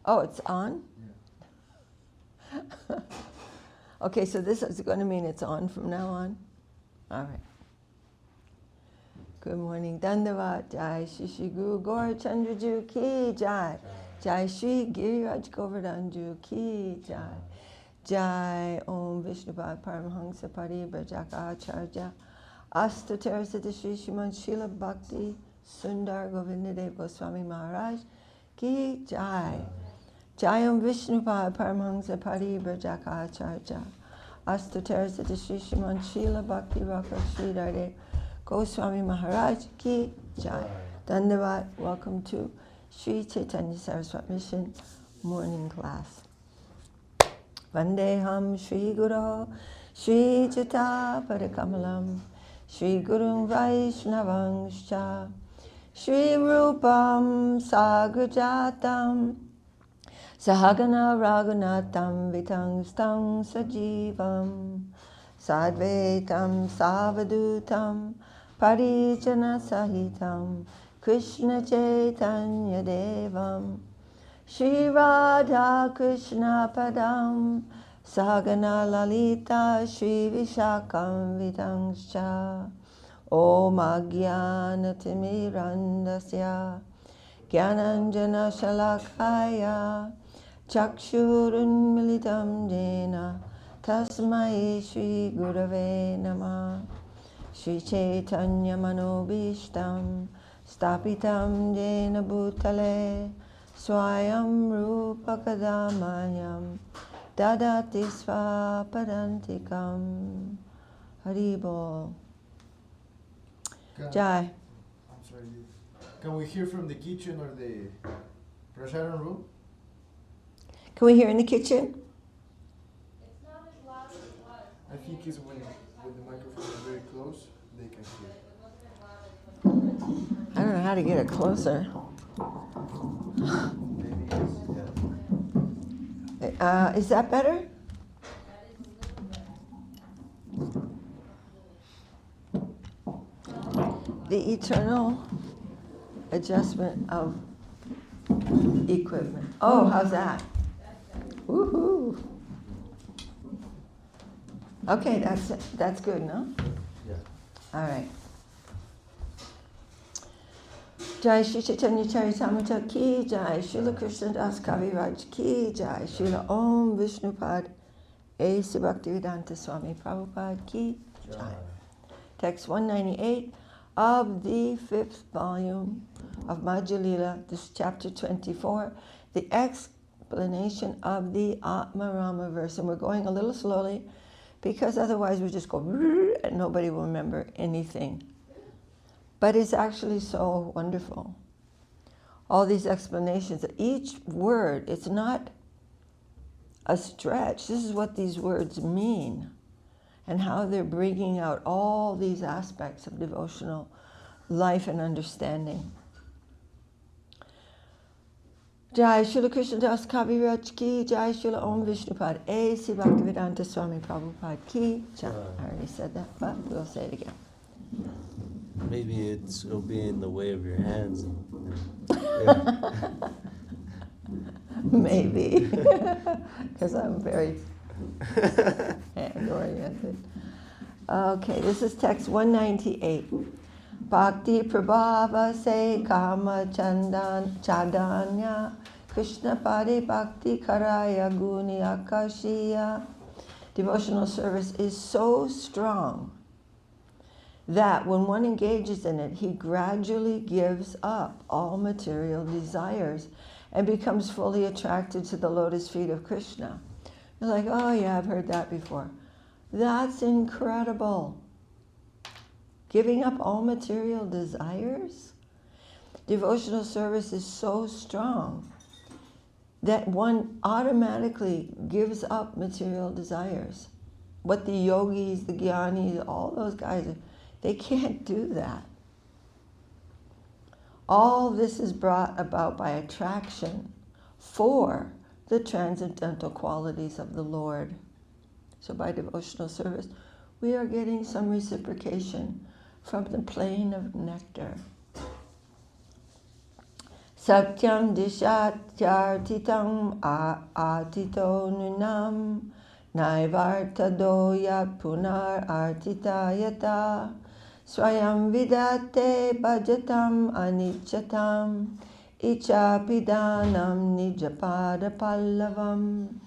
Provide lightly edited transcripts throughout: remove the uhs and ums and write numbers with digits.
Oh, it's on? Yeah. Okay, so this is going to mean it's on from now on? All right. Good morning. Dandavat. Jai Shri Shri Guru Gaur Chandraju Ki Jai. Jai Shri Giriraj Govardhanju Ki Jai. Jai Om Vishnupad Paramhansa Paribrajaka Acharya. Astatar Siddha Shri Shriman Srila Bhakti Sundar Govindadev Goswami Maharaj Ki Jai. Jai Om Vishnupad Paramhansa Paribrajaka Acharya. Astatar Siddha Shri Shriman Srila Bhakti Raka Sri Radhe Goswami Maharaj Ki Jai. Dandavat. Welcome to Sri Chaitanya Saraswati Mission morning class. Vandeham Shri Guru Shri Jata Padakamalam Shri Guru Vaishnavangscha Shri Rupam Sagrajatam Sahagana Raghunatam Vitangstam Sajivam Sadvaitam Savadutam Parijana Sahitam Krishna Chaitanya Devam Shri Radha Krishna Padam Sahagana Lalita Shri Vishakam Vitangscha Om Ajnana Timirandasya Gyananjana Shalakaya Chakshurun Militam Jena Tasmai Shri Gurave Namah Shri Chaitanya Manobishtam Stapitam Jena Bhutale Swayam Rupa Kadamayam Dadati Svapadantikam Haribol. Jai. I'm sorry. Can we hear from the kitchen or the prasadam room? Can we hear in the kitchen? It's not as loud as it was. I think it's when the microphone is very close, they can hear. I don't know how to get it closer. Maybe it's, yeah. Is that better? The eternal adjustment of equipment. Oh, how's that? Woohoo! Okay, that's good, no? Yeah. All right. Jai Shri Chaitanya Charitamrita Ki Jai, Srila Krishna Das Kaviraj Ki Jai, Srila Om Vishnupad A.C. Bhaktivedanta Swami Prabhupada Ki Jai. Text 198 of the 5th volume of Madhya Lila, this is chapter 24, the explanation of the Atma Rama verse. And we're going a little slowly because otherwise we just go and nobody will remember anything. But it's actually so wonderful. All these explanations, each word, it's not a stretch. This is what these words mean and how they're bringing out all these aspects of devotional life and understanding. Jai Srila Krishna Das Kaviraj Ki Jai Srila Om Vishnupad A.C. Bhaktivedanta Swami Prabhupada Ki Jai. I already said that, but we'll say it again. Maybe it'll be in the way of your hands. Maybe, because I'm very hand-oriented. Okay, this is text 198. Bhakti Prabhava Se Kama Chadanya Krishna Pade Bhakti Karaya Guni Akashiya. Devotional service is so strong that when one engages in it, he gradually gives up all material desires and becomes fully attracted to the lotus feet of Krishna. You're like, oh yeah, I've heard that before. That's incredible. Giving up all material desires? Devotional service is so strong that one automatically gives up material desires. What the yogis, the jnanis, all those guys, they can't do that. All this is brought about by attraction for the transcendental qualities of the Lord. So by devotional service, we are getting some reciprocation from the plane of nectar. Satyam dishatyartitam atito nunam naivartado yat punar artitayata swayam vidate bhajatam anichatam ichapidanam nijapada pallavam.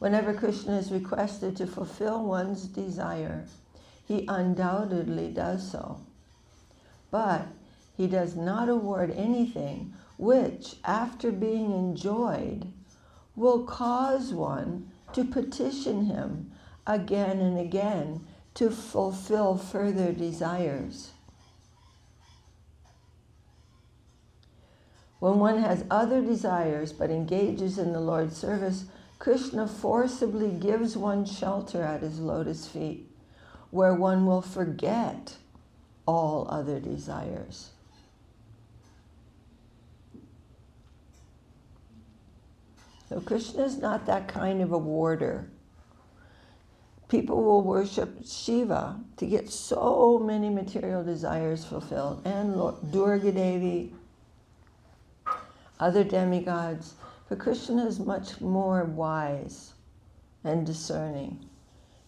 Whenever Krishna is requested to fulfill one's desire, he undoubtedly does so. But he does not award anything which, after being enjoyed, will cause one to petition him again and again to fulfill further desires. When one has other desires but engages in the Lord's service, Krishna forcibly gives one shelter at his lotus feet, where one will forget all other desires. So Krishna is not that kind of a warder. People will worship Shiva to get so many material desires fulfilled, and Durga Devi, other demigods. But Krishna is much more wise and discerning.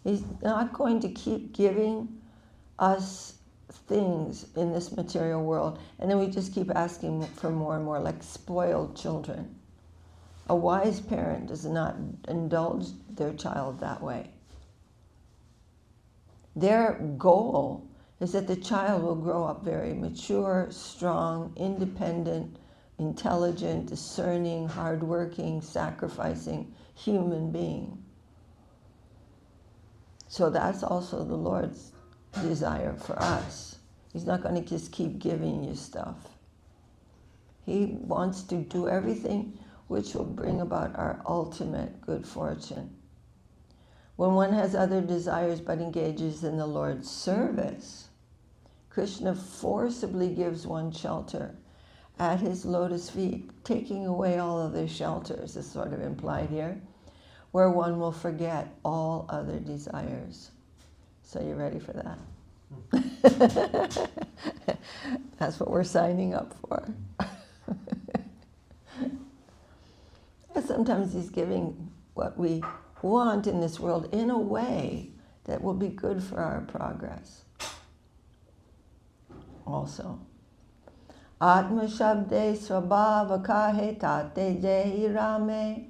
He's not going to keep giving us things in this material world, and then we just keep asking for more and more, like spoiled children. A wise parent does not indulge their child that way. Their goal is that the child will grow up very mature, strong, independent, intelligent, discerning, hardworking, sacrificing human being. So that's also the Lord's desire for us. He's not going to just keep giving you stuff. He wants to do everything which will bring about our ultimate good fortune. When one has other desires but engages in the Lord's service, Krishna forcibly gives one shelter at his lotus feet, taking away all other shelters, is sort of implied here, where one will forget all other desires. So you ready for that? That's what we're signing up for. Sometimes he's giving what we want in this world in a way that will be good for our progress. Also, Atma Shabde Swabhava Kahe Tate Jehi Rame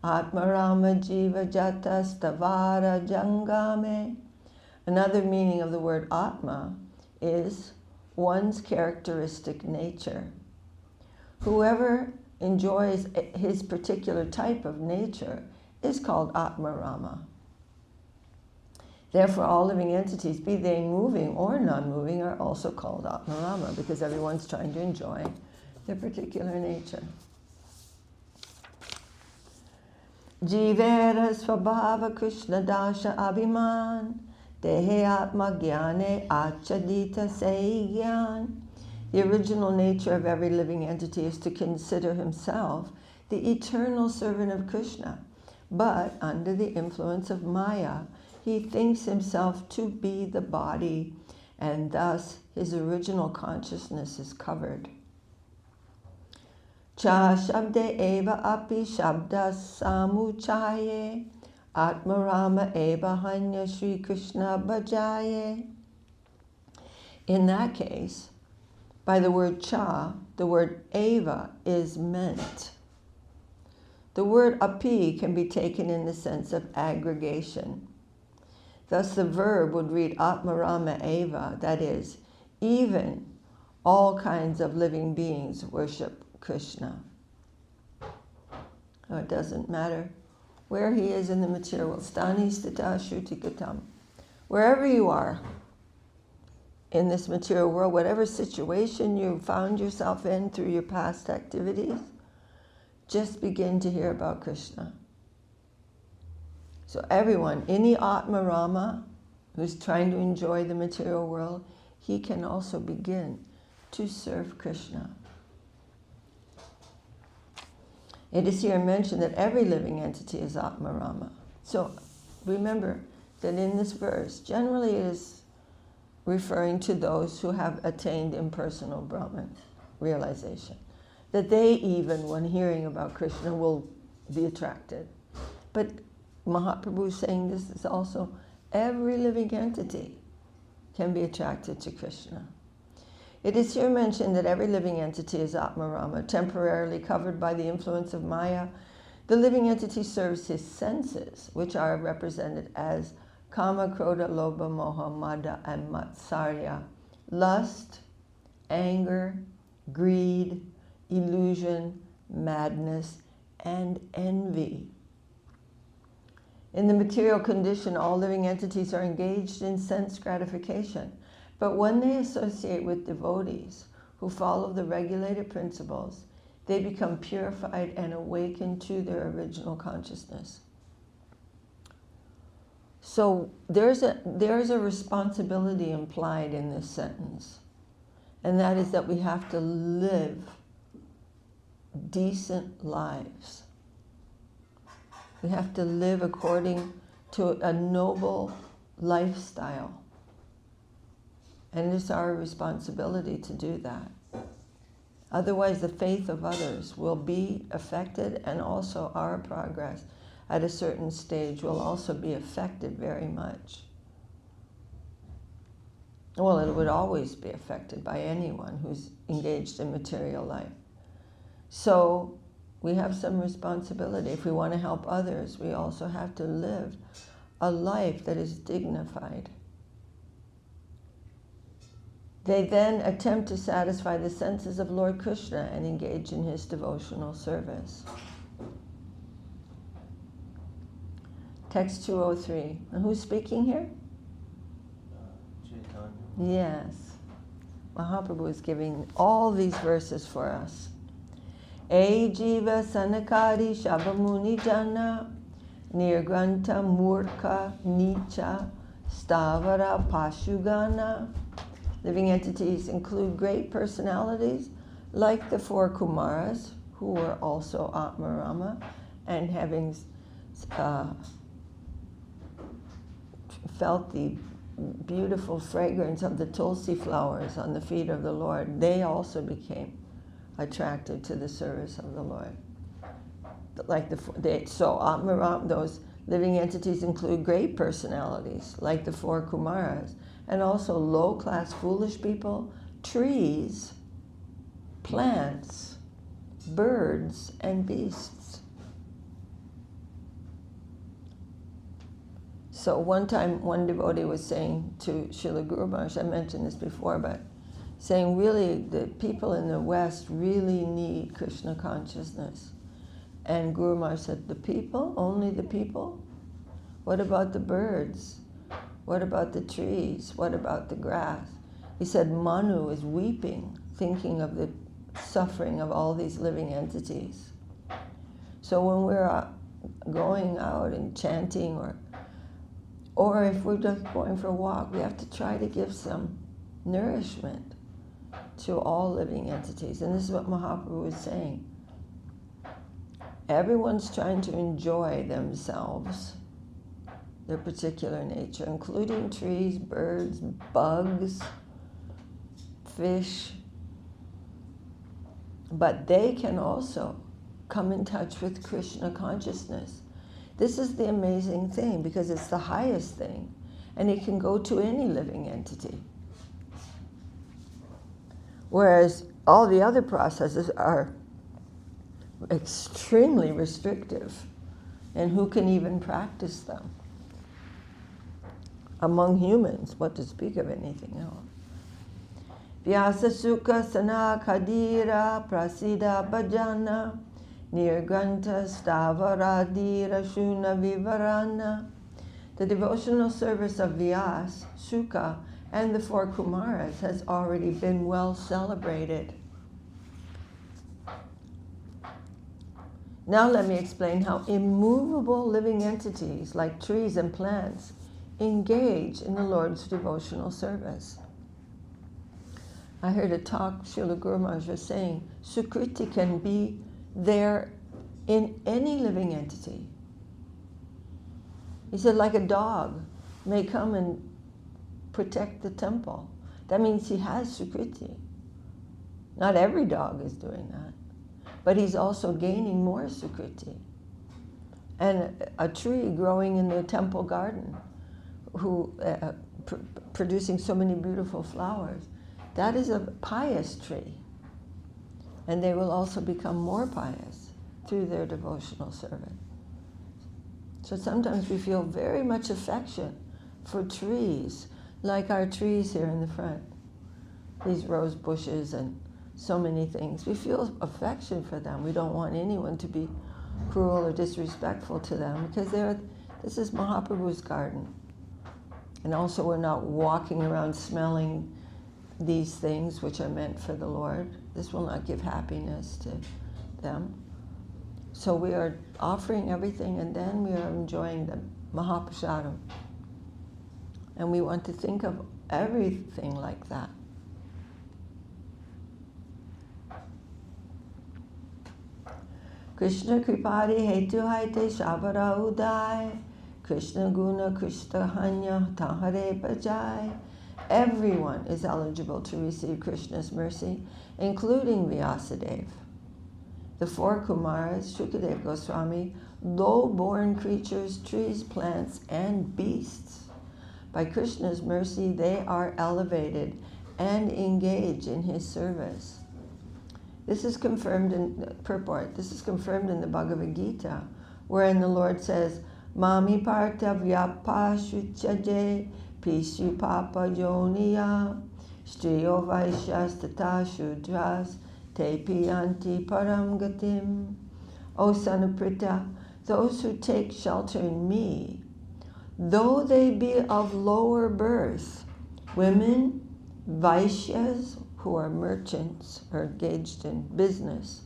Atma Rama Jiva Jata Stavara Jangame. Another meaning of the word Atma is one's characteristic nature. Whoever enjoys his particular type of nature is called Atma Rama. Therefore, all living entities, be they moving or non-moving, are also called Atma Rama, because everyone's trying to enjoy their particular nature. Jivera Swabhava Krishna Dasha Abhiman Dehe Atma Gyane Achadita Seigyan. The original nature of every living entity is to consider himself the eternal servant of Krishna, but under the influence of Maya, he thinks himself to be the body, and thus his original consciousness is covered. Cha Shabde Eva Api Shabda Samuchaye Atmarama Eva Hanya Sri Krishna Bhajaye. In that case, by the word cha, the word eva is meant. The word api can be taken in the sense of aggregation. Thus the verb would read atmarama eva, that is, even all kinds of living beings worship Krishna. So it doesn't matter where he is in the material world. Sthani stita shruti gatam. Wherever you are in this material world, whatever situation you found yourself in through your past activities, just begin to hear about Krishna. So everyone, any Atma Rama who's trying to enjoy the material world, he can also begin to serve Krishna. It is here mentioned that every living entity is Atma Rama. So remember that in this verse, generally it is referring to those who have attained impersonal Brahman realization. that they even, when hearing about Krishna, will be attracted. But Mahaprabhu is saying this is also every living entity can be attracted to Krishna. It is here mentioned that every living entity is Atmarama, temporarily covered by the influence of Maya. The living entity serves his senses, which are represented as Kama, Krodha, Lobha, Moha, Mada, and Matsarya. Lust, anger, greed, illusion, madness, and envy. In the material condition, all living entities are engaged in sense gratification. But when they associate with devotees who follow the regulated principles, they become purified and awaken to their original consciousness. So there's a responsibility implied in this sentence, and that is that we have to live decent lives. We have to live according to a noble lifestyle. And it's our responsibility to do that. Otherwise, the faith of others will be affected, and also our progress at a certain stage will also be affected very much. Well, it would always be affected by anyone who's engaged in material life. So we have some responsibility. If we want to help others, we also have to live a life that is dignified. They then attempt to satisfy the senses of Lord Krishna and engage in his devotional service. Text 203. And who's speaking here? Chaitanya. Yes. Mahaprabhu is giving all these verses for us. E jiva sanakari shabamuni jana nirgranta murka nicha stavara pashugana. Living entities include great personalities like the four Kumaras, who were also Atmarama, and having felt the beautiful fragrance of the tulsi flowers on the feet of the Lord, they also became attracted to the service of the Lord. So Atmarama, those living entities include great personalities like the four Kumaras, and also low-class foolish people, trees, plants, birds, and beasts. So one time, one devotee was saying to Srila Guru Maharaj, I mentioned this before, but saying really the people in the West really need Krishna consciousness. And Guru Maharaj said, the people? Only the people? What about the birds? What about the trees? What about the grass? He said Manu is weeping, thinking of the suffering of all these living entities. So when we're going out and chanting, or if we're just going for a walk, we have to try to give some nourishment to all living entities. And this is what Mahaprabhu is saying. Everyone's trying to enjoy themselves, their particular nature, including trees, birds, bugs, fish. But they can also come in touch with Krishna consciousness. This is the amazing thing, because it's the highest thing, and it can go to any living entity. Whereas all the other processes are extremely restrictive, and who can even practice them? Among humans, what to speak of anything else. Vyasa sukha sana khadira prasida bhajana nirgranta stavaradira shuna vivarana. The devotional service of Vyasa, Sukha, and the four Kumaras has already been well celebrated. Now let me explain how immovable living entities like trees and plants engage in the Lord's devotional service. I heard a talk, Srila Guru Maharaj was saying, Sukriti can be there in any living entity. He said, like a dog may come and protect the temple. That means he has Sukriti. Not every dog is doing that. but he's also gaining more sukriti. And a tree growing in the temple garden, who producing so many beautiful flowers, that is a pious tree. And they will also become more pious through their devotional service. So sometimes we feel very much affection for trees, like our trees here in the front. These rose bushes and so many things. We feel affection for them. We don't want anyone to be cruel or disrespectful to them, because this is Mahaprabhu's garden. And also we're not walking around smelling these things which are meant for the Lord. This will not give happiness to them. So we are offering everything, and then we are enjoying the Mahaprasadam. And we want to think of everything like that. Krishna Kripadi Hetu Haite Shabara Udai, Krishna Guna Krishna Hanya Tahare Bajai. Everyone is eligible to receive Krishna's mercy, including Vyasadeva. The four Kumaras, Shukadeva Goswami, low-born creatures, trees, plants, and beasts. By Krishna's mercy, they are elevated and engage in his service. This is confirmed in purport. This is confirmed in the Bhagavad Gita, wherein the Lord says, Mami parta vyapa shuchaje pishu papa yoniya striyo vaishyas tata shudras te piyanti param gatim. O son of Prita, those who take shelter in me, though they be of lower birth, women, Vaishyas, who are merchants or engaged in business,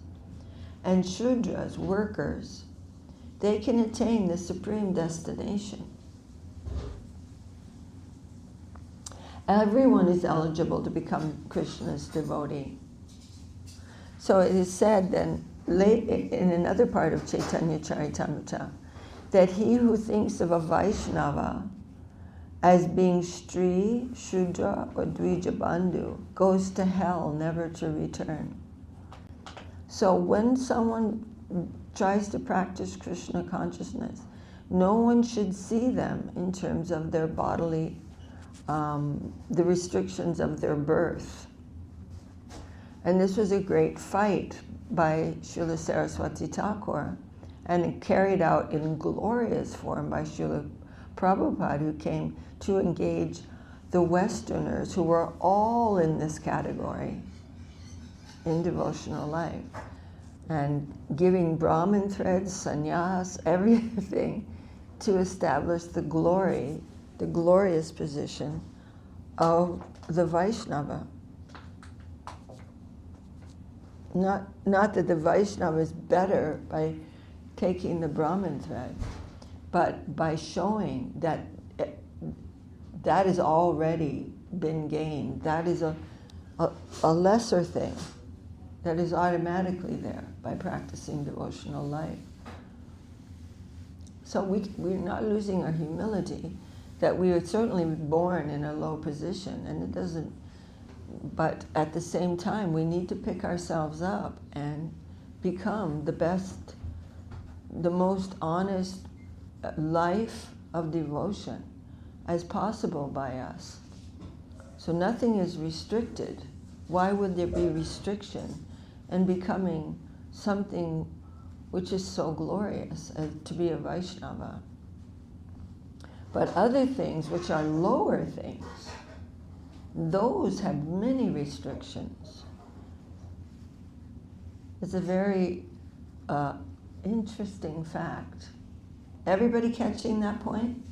and Shudras, workers, they can attain the supreme destination. Everyone is eligible to become Krishna's devotee. So it is said then, late in another part of Chaitanya Charitamrita, that he who thinks of a Vaishnava as being Stri, Shudra, or Dvijabandhu goes to hell, never to return. So when someone tries to practice Krishna consciousness, no one should see them in terms of their bodily, the restrictions of their birth. And this was a great fight by Srila Saraswati Thakur, and carried out in glorious form by Srila Prabhupada, who came to engage the Westerners who were all in this category in devotional life, and giving Brahmin threads, sannyas, everything to establish the glory, the glorious position of the Vaishnava. Not that the Vaishnava is better by taking the Brahmin thread, but by showing that that has already been gained. That is a lesser thing that is automatically there by practicing devotional life. So we're not losing our humility, that we are certainly born in a low position, and it doesn't, but at the same time we need to pick ourselves up and become the best, the most honest life of devotion as possible by us. So nothing is restricted. Why would there be restriction in becoming something which is so glorious as to be a Vaishnava? But other things which are lower things, those have many restrictions. It's a very interesting fact. Everybody catching that point?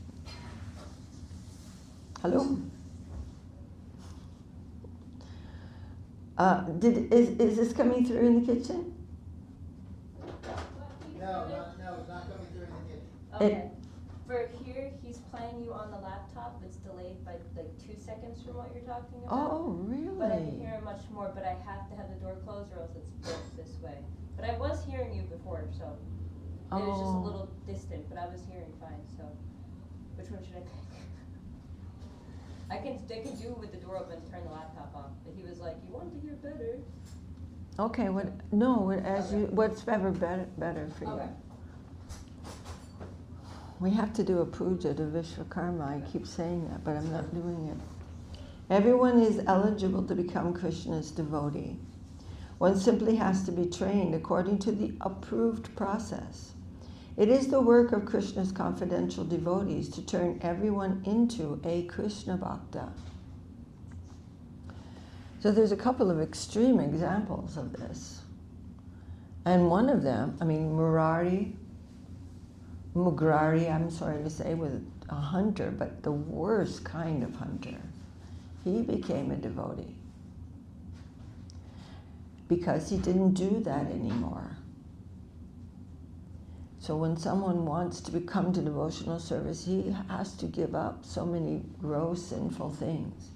Hello? Is this coming through in the kitchen? No, it's not coming through in the kitchen. Okay. For here, he's playing you on the laptop. It's delayed by like 2 seconds from what you're talking about. Oh, really? But I can hear him much more, but I have to have the door closed or else it's built this way. But I was hearing you before, so it was just a little distant, but I was hearing fine, so which one should I pick? I can do it with the door open to turn the laptop off, but he was like, you want to hear better? Okay, what's ever better for you. Okay. We have to do a puja to Vishwakarma. I keep saying that, but I'm not doing it. Everyone is eligible to become Krishna's devotee. One simply has to be trained according to the approved process. It is the work of Krishna's confidential devotees to turn everyone into a Krishna Bhakta. So there's a couple of extreme examples of this. And one of them, Mugrari, I'm sorry to say, was a hunter, but the worst kind of hunter. He became a devotee because he didn't do that anymore. So when someone wants to become to devotional service, he has to give up so many gross sinful things.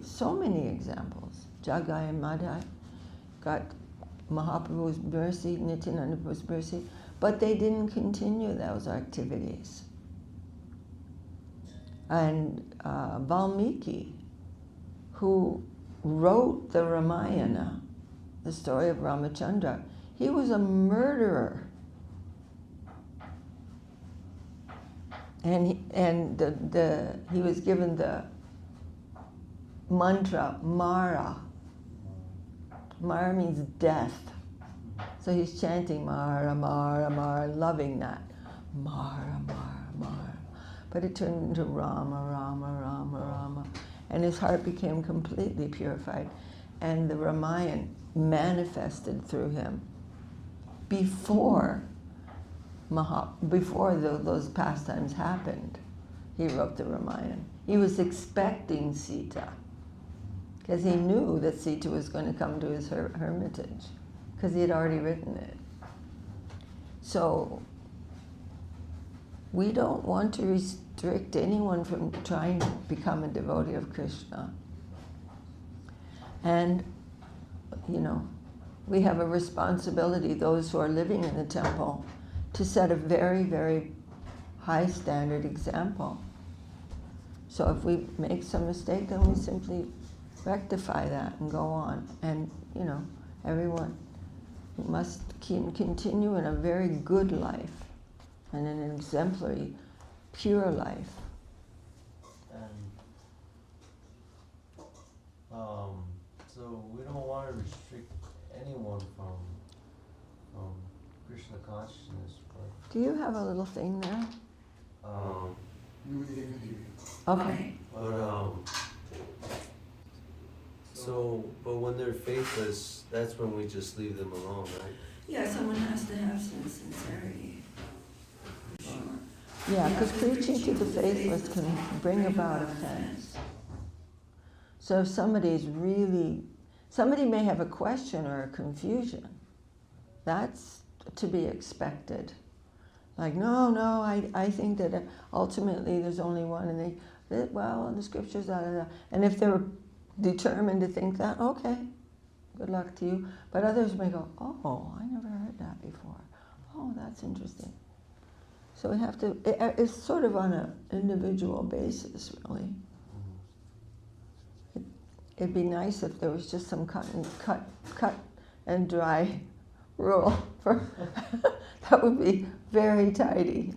So many examples. Jagai and Madhai got Mahaprabhu's mercy, Nityananda's mercy, but they didn't continue those activities. And Valmiki, who wrote the Ramayana, the story of Ramachandra, he was a murderer. And he was given the mantra, Mara. Mara means death. So he's chanting Mara, Mara, Mara, loving that. Mara, Mara, Mara. But it turned into Rama, Rama, Rama, Rama. And his heart became completely purified. And the Ramayana manifested through him. Before those pastimes happened, he wrote the Ramayana. He was expecting Sita, because he knew that Sita was going to come to his hermitage, because he had already written it. So we don't want to restrict anyone from trying to become a devotee of Krishna. And, we have a responsibility, those who are living in the temple, to set a very, very high standard example. So if we make some mistake, then we simply rectify that and go on. And, everyone must continue in a very good life and in an exemplary, pure life. And so we don't want to restrict anyone from Krishna consciousness. Do you have a little thing there? Okay. But when they're faithless, that's when we just leave them alone, right? Yeah, someone has to have some sincerity. Sure. Yeah, because preaching to the faithless can bring about offense. So if somebody may have a question or a confusion, that's to be expected. Like, no, I think that ultimately there's only one, and the scriptures, and if they're determined to think that, okay, good luck to you. But others may go, oh, I never heard that before. Oh, that's interesting. So we have to, it's sort of on an individual basis, really. It'd be nice if there was just some cut and dry rule. That would be very tidy.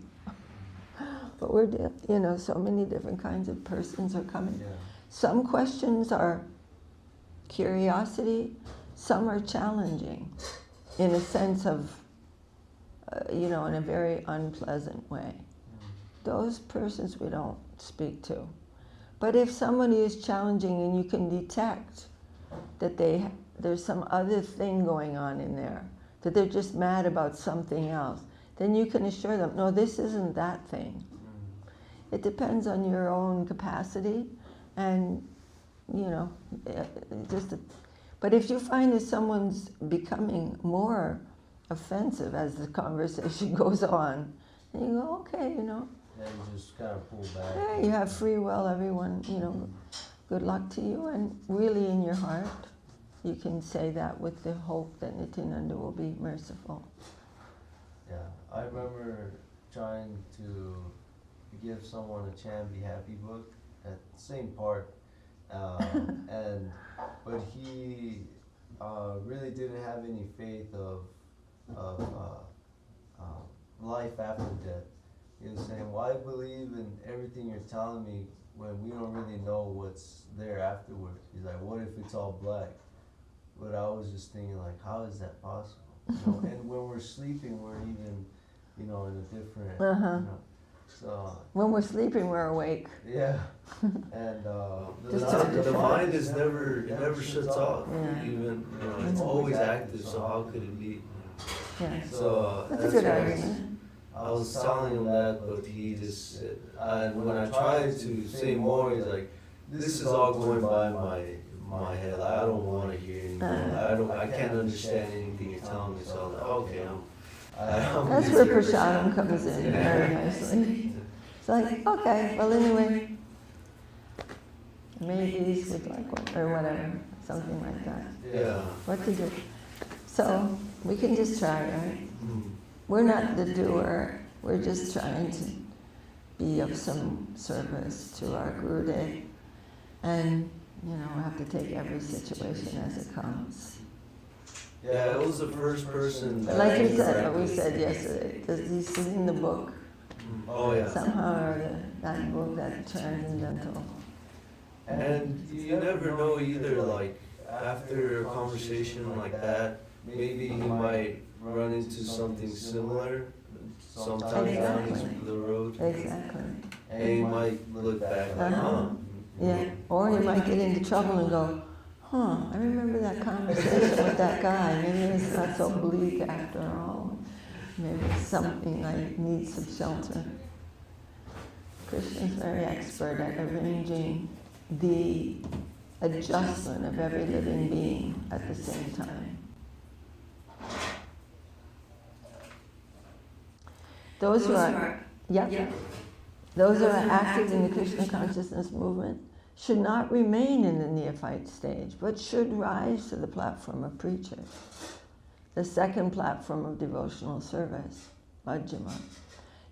But we're, so many different kinds of persons are coming. Yeah. Some questions are curiosity, some are challenging in a sense of, in a very unpleasant way. Those persons we don't speak to. But if somebody is challenging and you can detect that there's some other thing going on in there, that they're just mad about something else, then you can assure them, no, this isn't that thing. It depends on your own capacity and, but if you find that someone's becoming more offensive as the conversation goes on, then you go, okay, Then you just kind of pull back. Yeah, you have free will, everyone, good luck to you. And really in your heart, you can say that with the hope that Nityananda will be merciful. Yeah, I remember trying to give someone a Chant Be Happy book at the same part, but he really didn't have any faith of life after death. He was saying, why believe in everything you're telling me when we don't really know what's there afterwards? He's like, what if it's all black? But I was just thinking, like, how is that possible? You know, and when we're sleeping, we're even, you know, in a different, you know, so. When we're sleeping, we're awake. Yeah, and the mind is it never shuts off. Yeah. Even, you know, it's always active, so how could it be? Yeah. So That's a good why argument. I was telling him that, but he just said, and when I tried to say more, he's like, this is all going by my head. I don't want to hear anymore. I can't understand anything you're telling me. So I was like, okay, I'm That's where prasadam comes in very nicely. It's like, okay, well anyway, maybe these would like one, or whatever, something like that. Yeah. What to do? So, we can just try, right? Mm. We're not the doer, we're just trying to be of some service to our Gurudev. And, you know, we have to take every situation as it comes. Yeah, it was the first person. But like you said, what we said yesterday, this is in the book. Oh yeah. Somehow or other, that book, that transcendental. And you never know either, like, after a conversation like that, maybe he might run into something similar sometime down Exactly. the road. Exactly. And he might look back like, huh. Yeah, or you might get into trouble and go, I remember that conversation with that guy. Maybe it's not so bleak after all. Maybe it's something I need some shelter. Krishna's very expert at arranging the adjustment of every living being at the same time. Those who are those who are active in the Krishna consciousness movement should not remain in the neophyte stage, but should rise to the platform of preachers, the second platform of devotional service, Majjhima.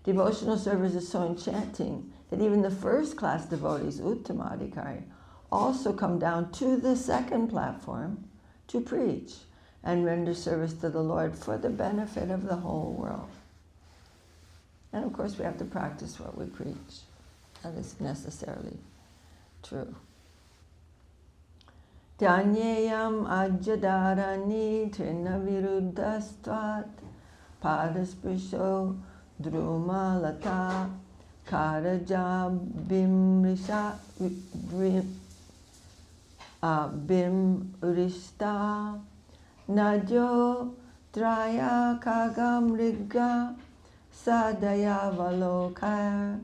Devotional service is so enchanting that even the first class devotees, Uttamadhikari, also come down to the second platform to preach and render service to the Lord for the benefit of the whole world. And of course we have to practice what we preach. That is necessarily true. Dhanyayam ajyadarani trina viruddhastvat padasprisho druma lata karaja bimrishta najo traya kagamriga sadaya valokar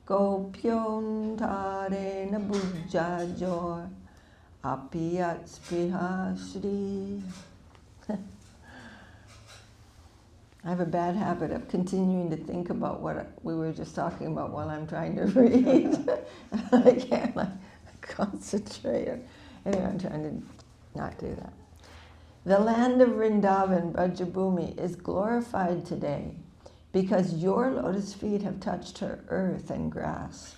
gopyon tarena bujajor apiyat spriha shri. I have a bad habit of continuing to think about what we were just talking about while I'm trying to read. I can't concentrate. Anyway, I'm trying to not do that. The land of Vrindavan, Brajabhumi, is glorified today because your lotus feet have touched her earth and grass.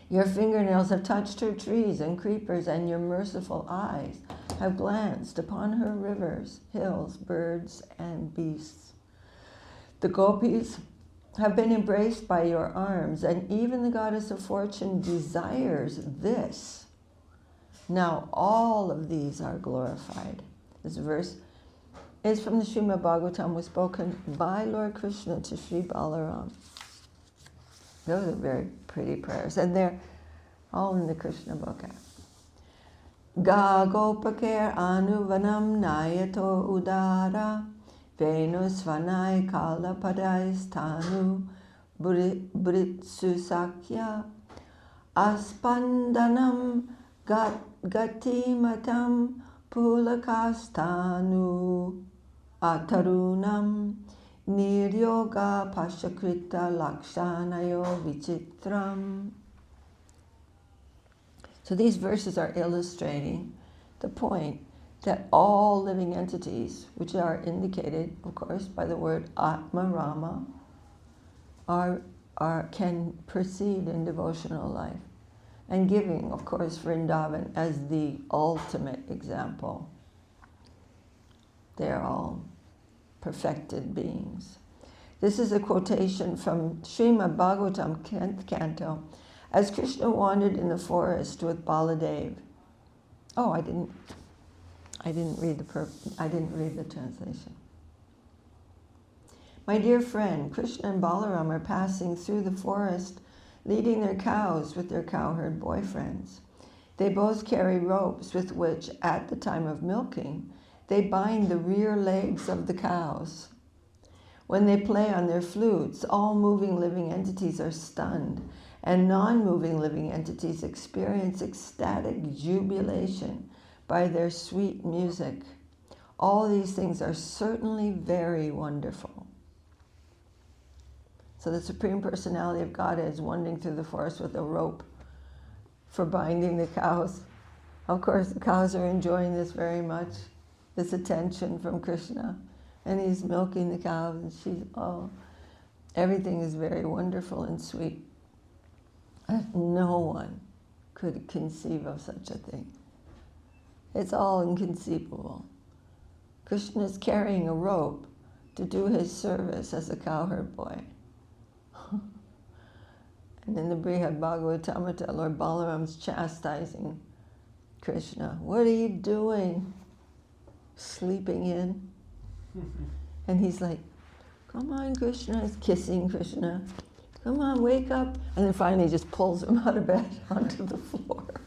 Your fingernails have touched her trees and creepers, and your merciful eyes have glanced upon her rivers, hills, birds, and beasts. The gopis have been embraced by your arms, and even the goddess of fortune desires this. Now all of these are glorified. This verse is from the Srimad Bhagavatam, was spoken by Lord Krishna to Sri Balaram. Those are very pretty prayers, and they're all in the Krishna book. Ga gopakir anuvanam nayato udara venusvanai kalapadai stanu britsu sakya aspandanam gatimatam pulakastanu atarunam niryoga pashakrita lakshanayo vichitram. So these verses are illustrating the point that all living entities, which are indicated, of course, by the word Atma Rama, can proceed in devotional life. And giving, of course, Vrindavan as the ultimate example They're all perfected beings. This is a quotation from Srimad Bhagavatam, 10th canto. As Krishna wandered in the forest with Baladev. Oh, I didn't read the translation. My dear friend, Krishna and Balaram are passing through the forest, leading their cows with their cowherd boyfriends. They both carry ropes with which, at the time of milking, they bind the rear legs of the cows. When they play on their flutes, all moving living entities are stunned, and non-moving living entities experience ecstatic jubilation by their sweet music. All these things are certainly very wonderful. So the Supreme Personality of Godhead is wandering through the forest with a rope for binding the cows. Of course, the cows are enjoying this very much, this attention from Krishna. And he's milking the cows, and everything is very wonderful and sweet. No one could conceive of such a thing. It's all inconceivable. Krishna is carrying a rope to do his service as a cowherd boy. And in the Brihad Bhagavatamrita, Lord Balaram's chastising Krishna. What are you doing? Sleeping in? And he's like, come on, Krishna. He's kissing Krishna. Come on, wake up. And then finally he just pulls him out of bed onto the floor.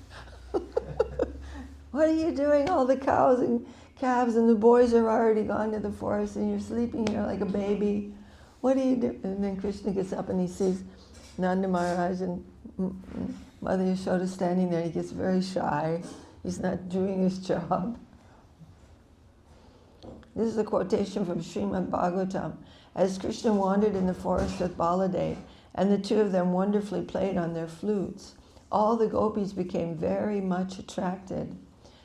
What are you doing? All the cows and calves and the boys are already gone to the forest and you're sleeping here like a baby. What do you do? And then Krishna gets up and he sees Nanda Maharaj and Mother Yashoda standing there. He gets very shy. He's not doing his job. This is a quotation from Srimad Bhagavatam. As Krishna wandered in the forest with Baladev, and the two of them wonderfully played on their flutes, all the gopis became very much attracted.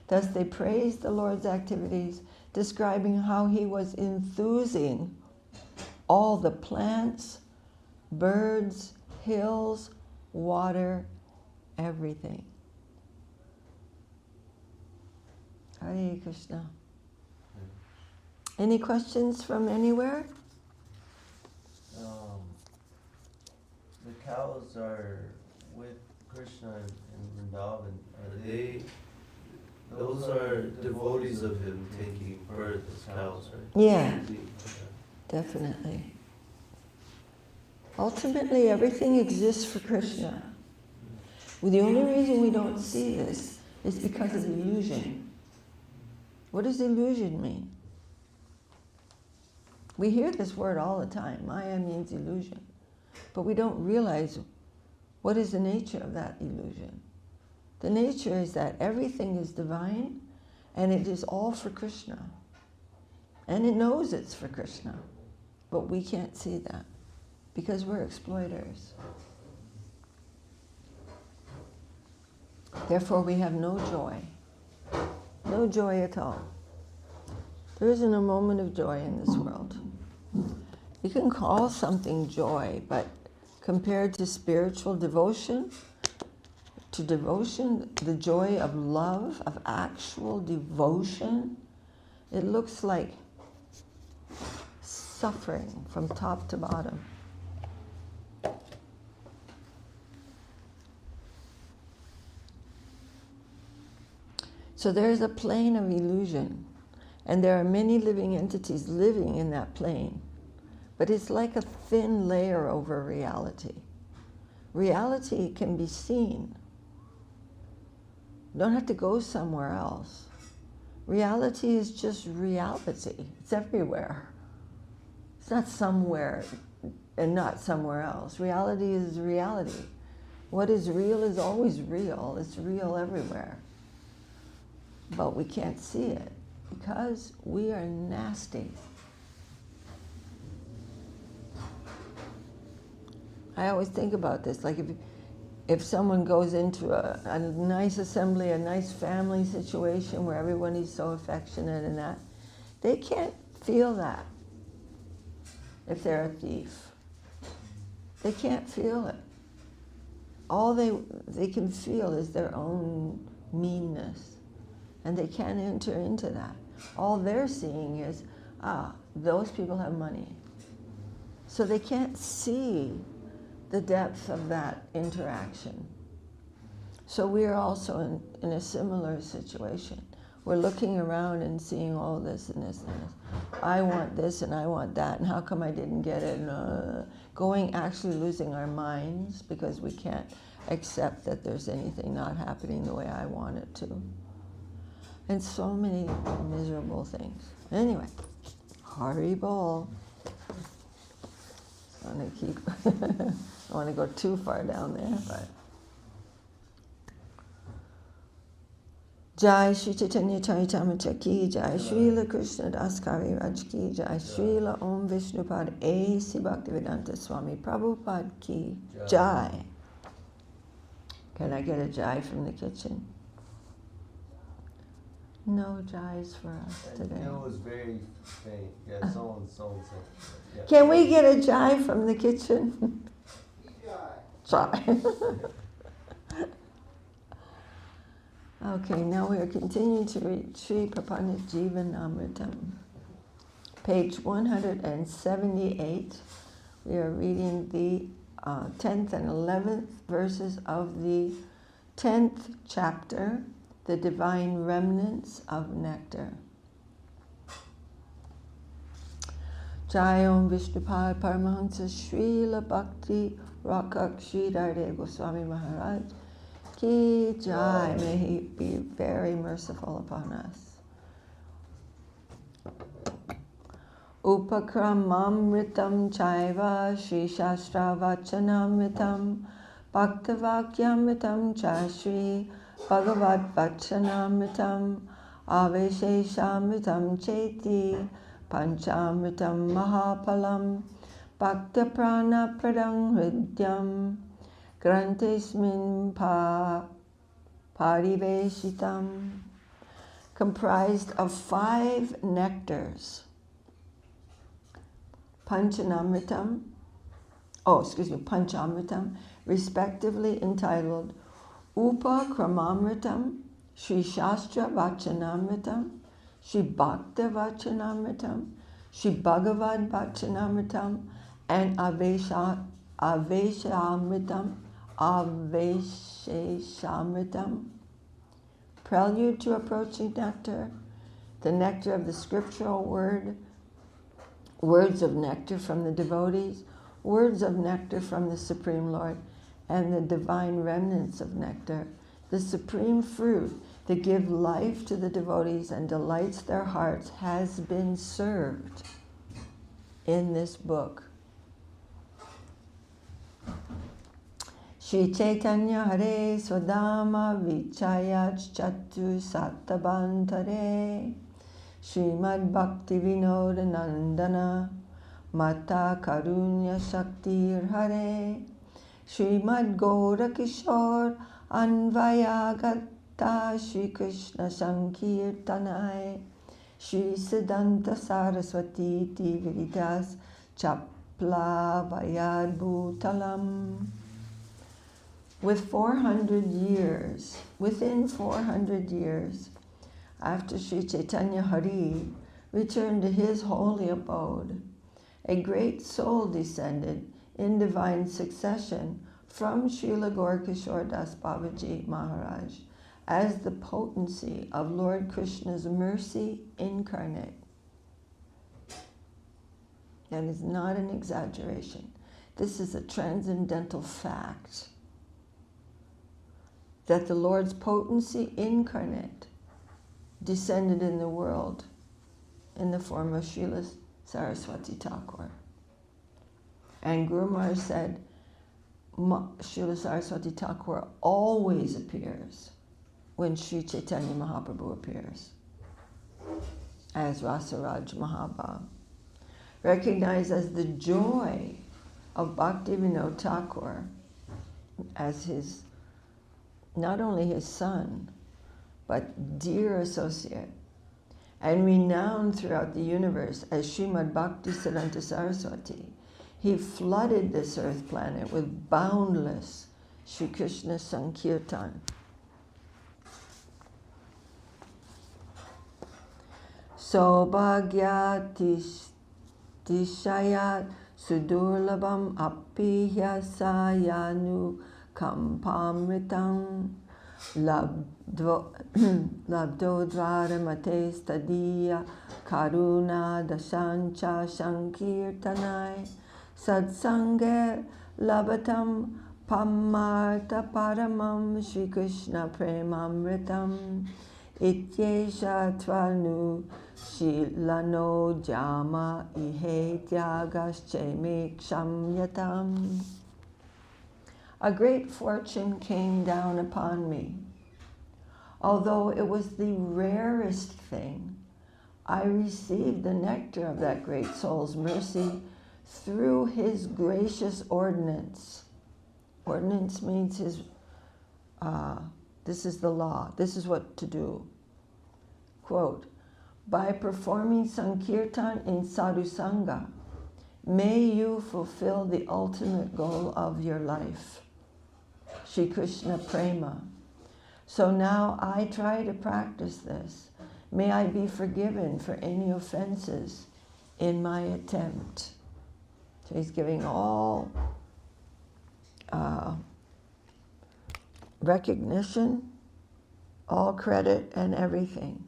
Thus they praised the Lord's activities, describing how he was enthusing all the plants, birds, hills, water, everything. Hare Krishna. Any questions from anywhere? The cows are with Krishna in Vrindavan. Those are devotees of him taking birth as cows, right? Yeah, definitely. Ultimately, everything exists for Krishna. Well, the only reason we don't see this is because of illusion. What does illusion mean? We hear this word all the time. Maya means illusion. But we don't realize what is the nature of that illusion. The nature is that everything is divine and it is all for Krishna. And it knows it's for Krishna. But we can't see that because we're exploiters. Therefore, we have no joy. No joy at all. There isn't a moment of joy in this world. You can call something joy, but compared to spiritual devotion, the joy of love, of actual devotion, it looks like suffering from top to bottom. So there's a plane of illusion, and there are many living entities living in that plane. But it's like a thin layer over reality. Reality can be seen. You don't have to go somewhere else. Reality is just reality. It's everywhere. It's not somewhere and not somewhere else. Reality is reality. What is real is always real. It's real everywhere. But we can't see it because we are nasty. I always think about this, like if someone goes into a nice assembly, a nice family situation where everyone is so affectionate and that, they can't feel that if they're a thief. They can't feel it. All they can feel is their own meanness, and they can't enter into that. All they're seeing is, those people have money. So they can't see the depth of that interaction. So we're also in a similar situation. We're looking around and seeing all this and this and this. I want this and I want that, and how come I didn't get it? And actually losing our minds because we can't accept that there's anything not happening the way I want it to. And so many miserable things. Anyway, Haribol. I want to keep, I want to go too far down there, but. Jai Shri Chaitanya Charitamrita ki Jai, Srila Krishna Das Kaviraj ki Jai, Srila Om Vishnupad A.C. Bhaktivedanta Swami Prabhupada ki Jai. Can I get a Jai from the kitchen? No Jais for us today. It was very faint. Yeah, someone said. Yeah. Can we get a Jai from the kitchen? Jai. Okay, now we are continuing to read Sri Prapanna Jivanamrtam. Page 178. We are reading the 10th and 11th verses of the 10th chapter, The Divine Remnants of Nectar. Jai Om Vishnupad Paramahansa Srila Bhakti Rakak Sridhar Goswami Maharaj Ki Jai. May he be very merciful upon us. Upakramamritam chaiva Shri Shastra Vachanamritam Bhaktavakyamritam cha Shri Bhagavad Vachanamritam Avesheshamritam Cheti Panchamritam Mahapalam Bhaktaprana Pradang Hridyam Grantesmin Pariveshitam, comprised of 5 nectars. Panchamritam, respectively entitled Upakramamritam, Sri Shastra Vachanamritam, Sri Bhakta Vachanamritam, Sri Bhagavad Vachanamritam, and Avesheshamritam. Prelude to approaching nectar, the nectar of the scriptural word, words of nectar from the devotees, words of nectar from the Supreme Lord, and the divine remnants of nectar, the supreme fruit that give life to the devotees and delights their hearts, has been served in this book. Shri Caitanya Hare Swadama Vichayach Chatu Satabantare Srimad Bhakti Vinoda Nandana Mata Karunya Shaktir Hare Srimad Gaura Kishore Anvayagata Shri Krishna Sankirtanai Shri Siddhanta Saraswati Tiviridas Chapla Vayad Bhutalam. Within 400 years, after Sri Chaitanya Hari returned to his holy abode, a great soul descended in divine succession from Srila Gaurkishore Das Babaji Maharaj as the potency of Lord Krishna's mercy incarnate. That is not an exaggeration. This is a transcendental fact that the Lord's potency incarnate descended in the world in the form of Srila Saraswati Thakur. And Guru Maharaj said, Srila Saraswati Thakur always appears when Sri Chaitanya Mahaprabhu appears as Rasaraj Mahabhav, recognized as the joy of Bhakti Vinod Thakur as his, not only his son, but dear associate, and renowned throughout the universe as Srimad Bhakti Siddhanta Saraswati. He flooded this earth planet with boundless Sri Krishna Sankirtan. Tishayat sudurlabam apihya sayanu kampamritam labdodvaramate stadiya karuna dashancha sankirtanai satsange labatam pamarta paramam Shri Krishna premamritam ityesha tvanu shilano jama ihe tyagasche kshamyatam. A great fortune came down upon me. Although it was the rarest thing, I received the nectar of that great soul's mercy through his gracious ordinance. Ordinance means his, this is the law, this is what to do. Quote, by performing Sankirtan in Sadhu Sangha, may you fulfill the ultimate goal of your life. Shri Krishna Prema. So now I try to practice this. May I be forgiven for any offenses in my attempt. So he's giving all recognition, all credit and everything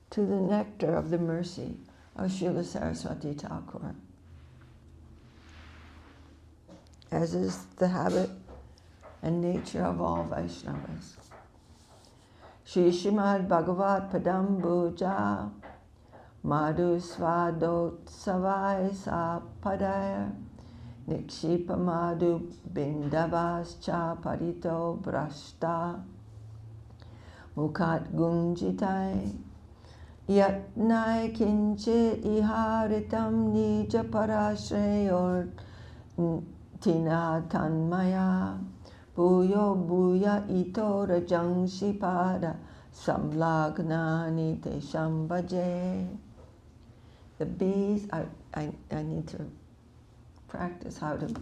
to the nectar of the mercy of Srila Saraswati Thakur, as is the habit and nature of all Vaishnavas. Shri Srimad Bhagavat Padam Bhuja Madhu Svadot Savai Sa Padaya Nikshipa Madhu Bindavas Cha Parito Brashta Mukhat Gunjitai Yatnai Kinchit Iharitam Nija Parashreyor Tina Tanmaya Bhuyo Bhuya Ito Rajang Shipada Samlagnani Tesham Bhaje. The bees, I need to practice how to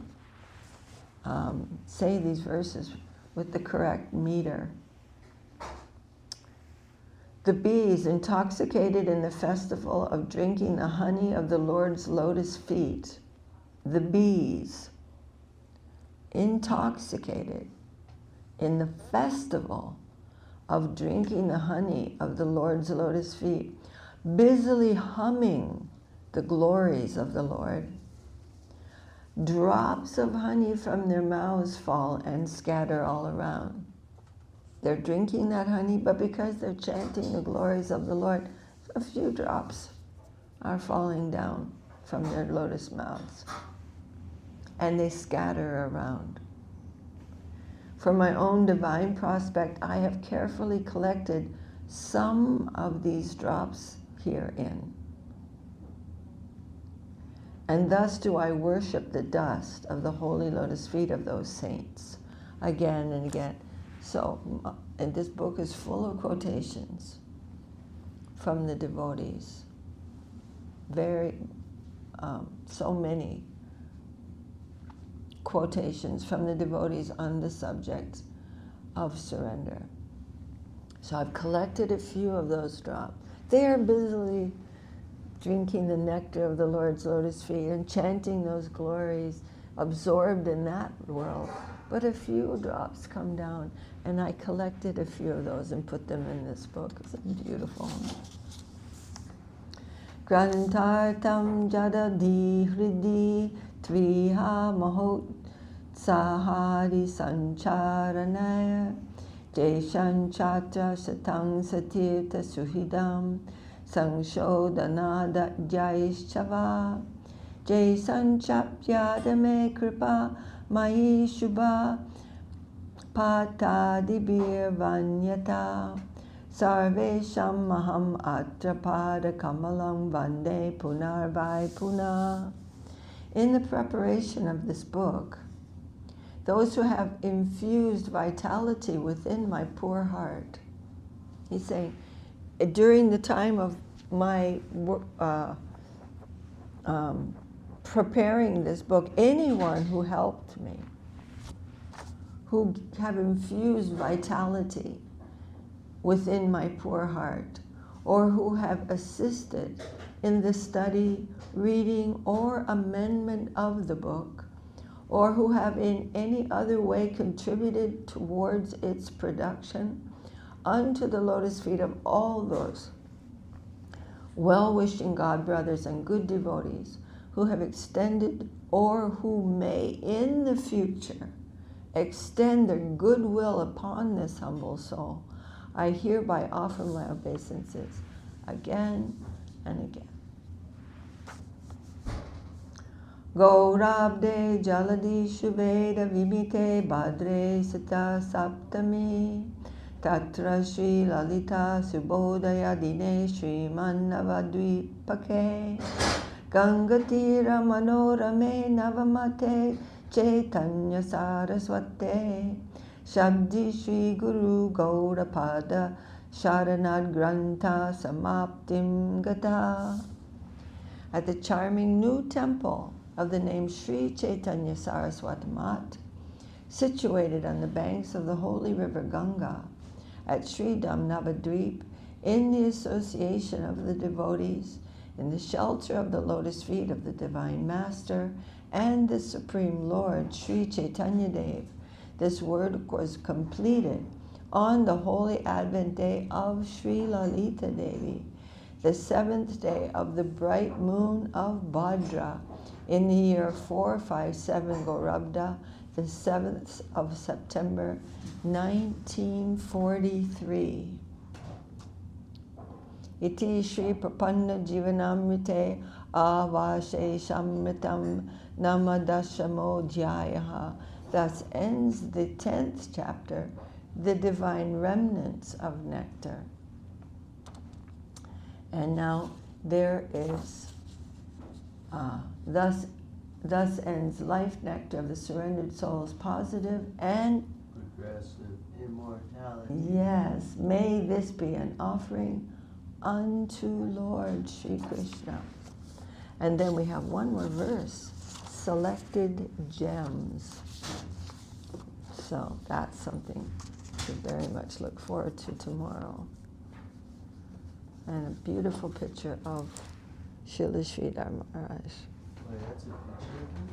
say these verses with the correct meter. The bees, intoxicated in the festival of drinking the honey of the Lord's lotus feet, the bees, intoxicated in the festival of drinking the honey of the Lord's lotus feet, busily humming the glories of the Lord. Drops of honey from their mouths fall and scatter all around. They're drinking that honey, but because they're chanting the glories of the Lord, a few drops are falling down from their lotus mouths, and they scatter around. For my own divine prospect, I have carefully collected some of these drops herein. And thus do I worship the dust of the holy lotus feet of those saints, again and again. So, and this book is full of quotations from the devotees. So many quotations from the devotees on the subject of surrender. So I've collected a few of those drops. They are busily drinking the nectar of the Lord's lotus feet and chanting those glories, absorbed in that world. But a few drops come down, and I collected a few of those and put them in this book. It's beautiful. Grantartam jadadi hridi tviha mahot sahari sancharanaya jeshan chatra satang satirta suhidam sangshodanada jaischava jesan chapyadame kripa mai shubha patadibir vanyata sarvesham maham atrapada kamalam vande punarvai puna. In the preparation of this book, those who have infused vitality within my poor heart, he's saying, during the time of my preparing this book, anyone who helped me, who have infused vitality within my poor heart, or who have assisted in the study, reading, or amendment of the book, or who have in any other way contributed towards its production, unto the lotus feet of all those well-wishing God brothers and good devotees who have extended or who may in the future extend their goodwill upon this humble soul, I hereby offer my obeisances again and again. Gaurabde jaladi shuveda vimite badre sata saptami tatra Shri Lalita Subodhaya Dine Shri Mannavadvipake Gangatira Manorame Navamate Chaitanya Saraswate Shabdi Shri Guru Gaurapada Sharanad Grantha Samaptim Gata. At the charming new temple of the name Sri Chaitanya Saraswati Mat, situated on the banks of the holy river Ganga, at Sri Navadvip, in the association of the devotees, in the shelter of the lotus feet of the Divine Master and the Supreme Lord, Sri Chaitanya Dev. This work was completed on the holy Advent day of Sri Lalita Devi, the 7th day of the bright moon of Bhadra, in the year 457 Gaurabda, the 7th of September, 1943. Iti Shri Prapanna Jivanamrite Avashe Shamritam Namadashamo Dhyayaha. Thus ends the 10th chapter, the divine remnants of nectar. And now there is, thus ends life nectar of the surrendered soul's positive and Progressive immortality. yes, may this be an offering unto Lord Sri Krishna. And then we have one more verse, selected gems. So that's something to very much look forward to tomorrow. And a beautiful picture of Srila Sridhar Maharaj. Wait, that's a picture of him?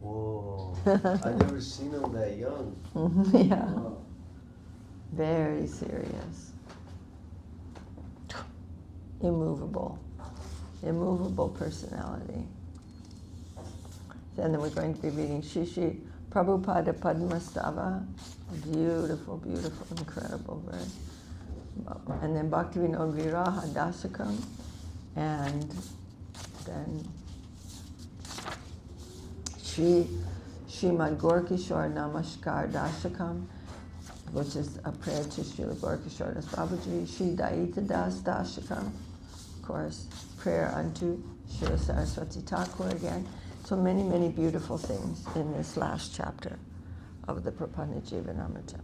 Whoa. I've never seen him that young. Yeah, Wow. very serious. Immovable personality. And then we're going to be reading Shri Shri Prabhupada Padmastava, a beautiful, beautiful, incredible verse. And then Bhaktivinoda Viraha Dasakam, and then Srimad Gorkishore Namaskar Dasakam, which is a prayer to Srila Gorkishore Das Babaji. Sri Daita Das Dasakam, of course, prayer unto Srila Saraswati Thakur again. So many, many beautiful things in this last chapter of the Prapanna Jivanamrtam.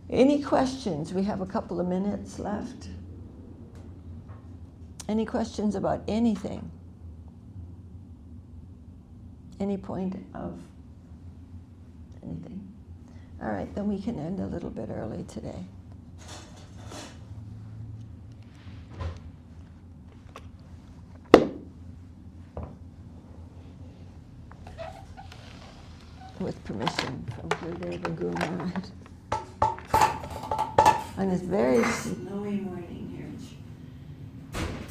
Any questions? We have a couple of minutes left. Any questions about anything? Any point of anything? All right, then we can end a little bit early today. With permission from Gurudev and Guru Maharaj. On this very snowy morning here,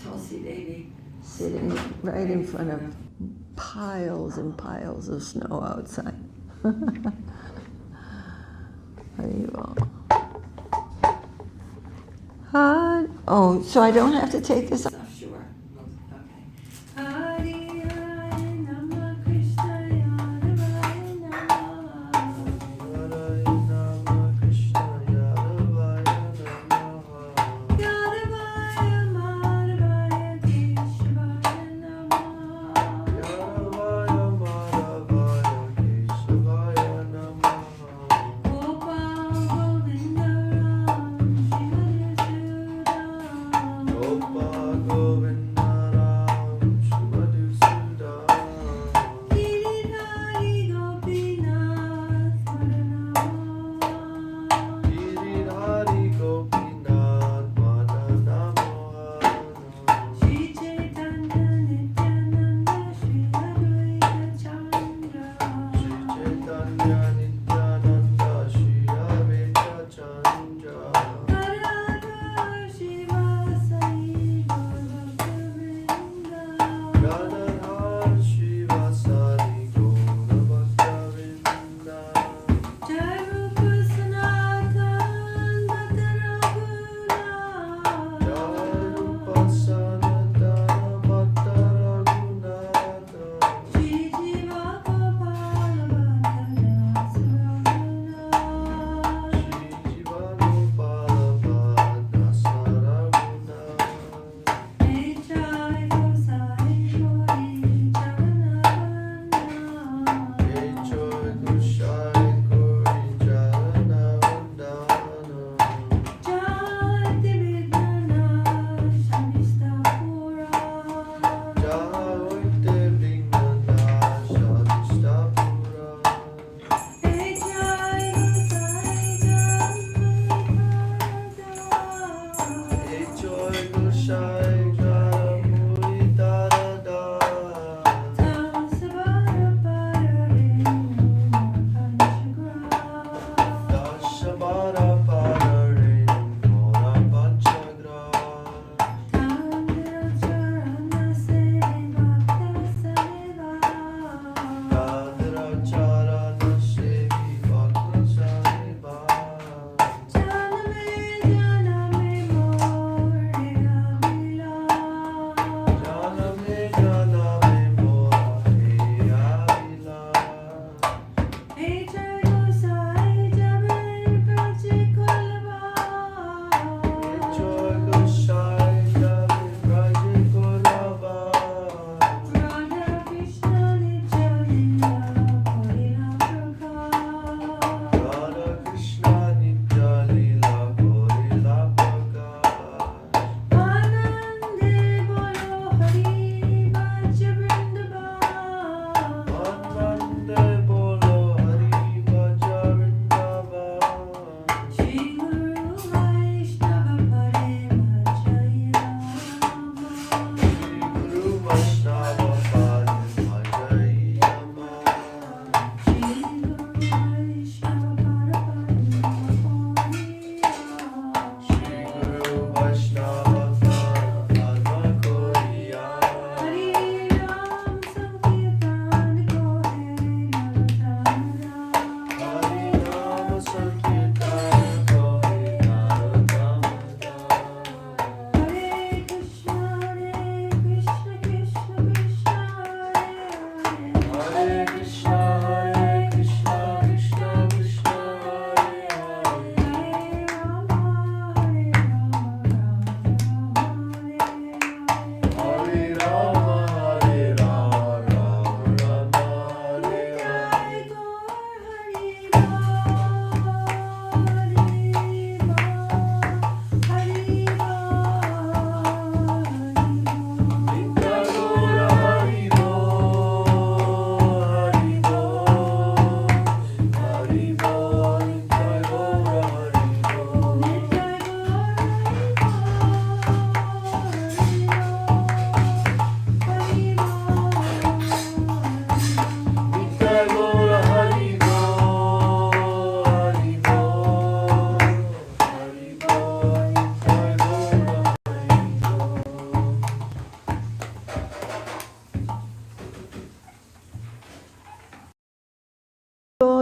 Tulsi Devi sitting right in front of piles and piles of snow outside. Oh, so I don't have to take this off? Sure. Okay. Gopa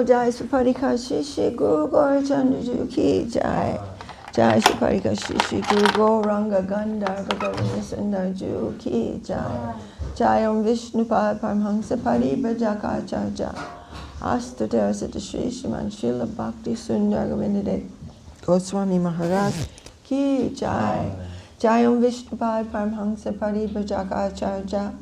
Jai Sripadika Shishi Guru Gaurachandra Ki Jai. Jai Sripadika Shishi Guru Gauranga Gandharva Govinda Sundar Ju Ki Jai. Jai Om Vishnupad Paramhansa Paribhajakachaja. Astadara Sita Shri Shriman Srila Bhakti Sundar Govinda Goswami Maharaj Ki Jai. Jai Om Vishnupad Paramhansa Paribhajakachaja.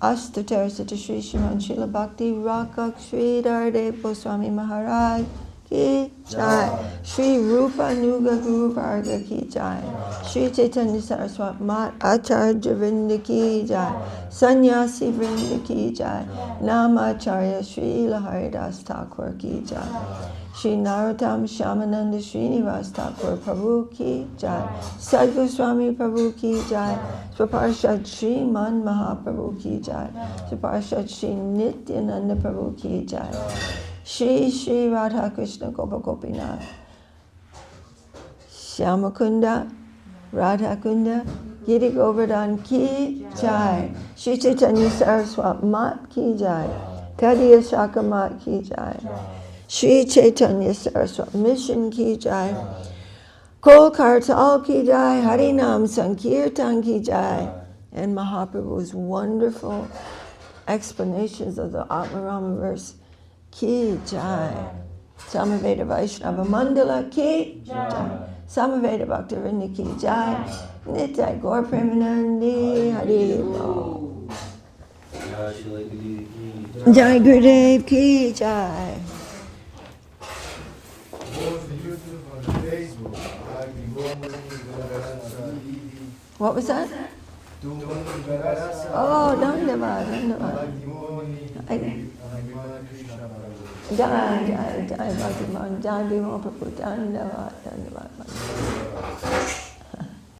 Astadara Sita Shri Shriman Srila Bhakti Rakak Sri Dardev Goswami Maharaj Ki Jai. Shri Rupa Nuga Guru Varga Ki Jai. Shri Chaitanya Saraswat Mat Acharya Vrinda Ki Jai. Sannyasi Vrinda Ki Jai. Namacharya Shri Laharidas Thakur Ki Jai. Shri Narottam Shamananda Srinivas Thakur Prabhu Ki Jai. Sadgoswami Prabhu Ki Jai. Swaparshad Shri Man Mahaprabhu Ki Jai. Swaparshad Shri Nityananda Prabhu Ki Jai. Shri Shri Radha Krishna Gopa Gopinath Shyamakunda Radha Kunda Giri Govardhan Ki Jai. Shri Chaitanya Saraswat Mat Ki Jai. Tadiya Shaka Mat Ki Jai. Shri Chaitanya Saraswat Mission Ki Jai. Kol Kartal Ki Jai. Harinam Sankirtan Ki Jai. And Mahaprabhu's wonderful explanations of the Atmarama verse Ki Jai. Samaveda Vaishnava Mandala Ki Jai. Samaveda Bhaktivinoda Ki Jai. Nitai Gaur Premanandi Hari Bol. Jai Gurudev Ki Jai. What was that? Oh, Dandavad, Jai Bhaktiman, Jai Bhima Prabhu, Dandavad.